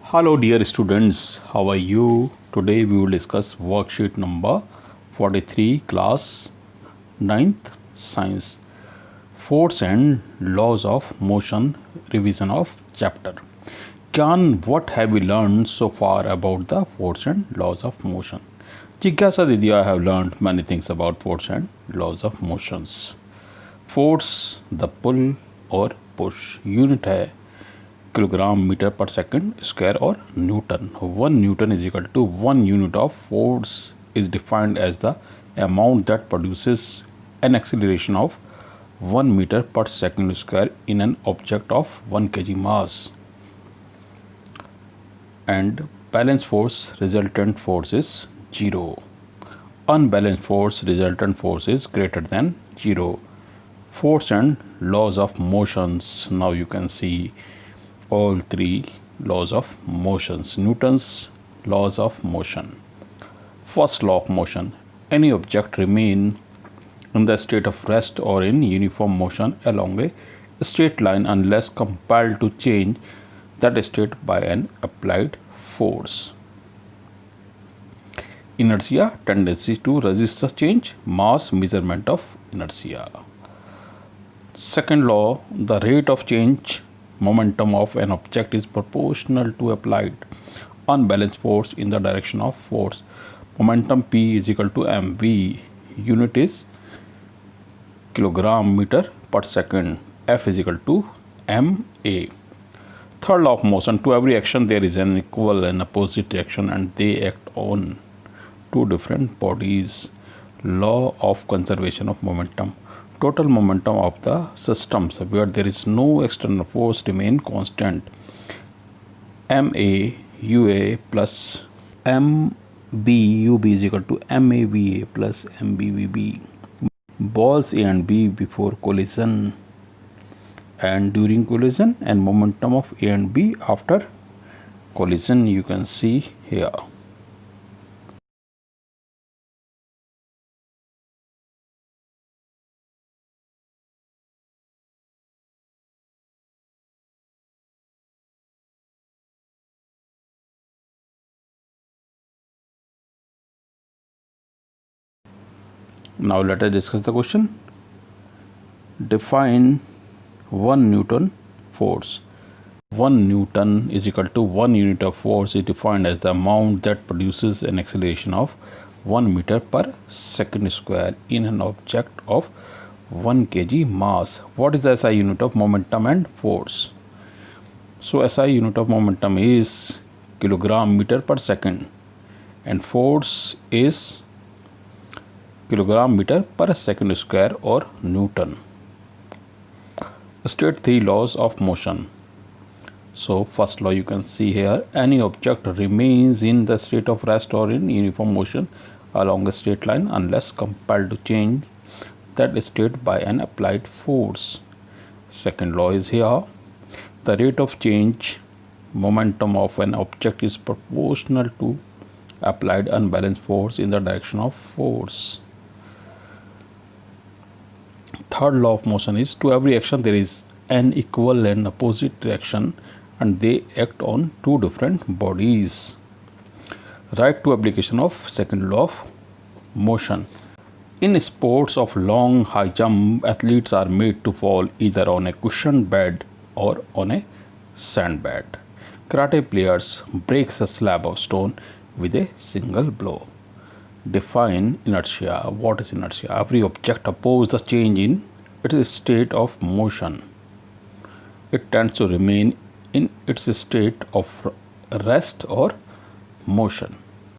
Hello dear students, how are you? Today we will discuss worksheet number 43 class 9th science force and laws of motion revision of chapter. Kyan, what have we learned so far about the force and laws of motion? Jigyasa Didi, I have learned many things about force and laws of motions. Force, the pull or push, unit है kilogram metre per second square और newton. 1 newton is equal to 1 unit of force is defined as the amount that produces an acceleration of 1 metre per second square in an object of 1 kg mass. And balance force resultant force is 0. Unbalanced force resultant force is greater than 0. Force and laws of motions. Now you can see all three laws of motions. Newton's laws of motion. First law of motion. Any object remain in the state of rest or in uniform motion along a straight line unless compelled to change that state by an applied force. Inertia, tendency to resist the change. Mass, measurement of inertia. Second law, the rate of change momentum of an object is proportional to applied unbalanced force in the direction of force. Momentum P is equal to mv. Unit is kilogram meter per second. F is equal to ma. Third law of motion. To every action there is an equal and opposite reaction and they act on two different bodies. Law of conservation of momentum. Total momentum of the systems where there is no external force remain constant. ma ua plus mbub is equal to mava plus mbvb. Balls A and B before collision and during collision, and momentum of A and B after collision you can see here. Now let us discuss the question. Define 1 Newton force. 1 Newton is equal to 1 unit of force is defined as the amount that produces an acceleration of 1 meter per second square in an object of 1 kg mass. What is the SI unit of momentum and force? So SI unit of momentum is kilogram meter per second and force is kilogram meter per second square or Newton. State 3 laws of motion. So first law you can see here. Any object remains in the state of rest or in uniform motion along a straight line unless compelled to change that state by an applied force. Second law is here. The rate of change momentum of an object is proportional to applied unbalanced force in the direction of force. Third law of motion is to every action there is an equal and opposite reaction and they act on two different bodies. Right to application of second law of motion. In sports of long high jump, athletes are made to fall either on a cushioned bed or on a sandbed. Karate players breaks a slab of stone with a single blow. Define inertia. What is inertia? Every object opposes the change in its state of motion. It tends to remain in its state of rest or motion.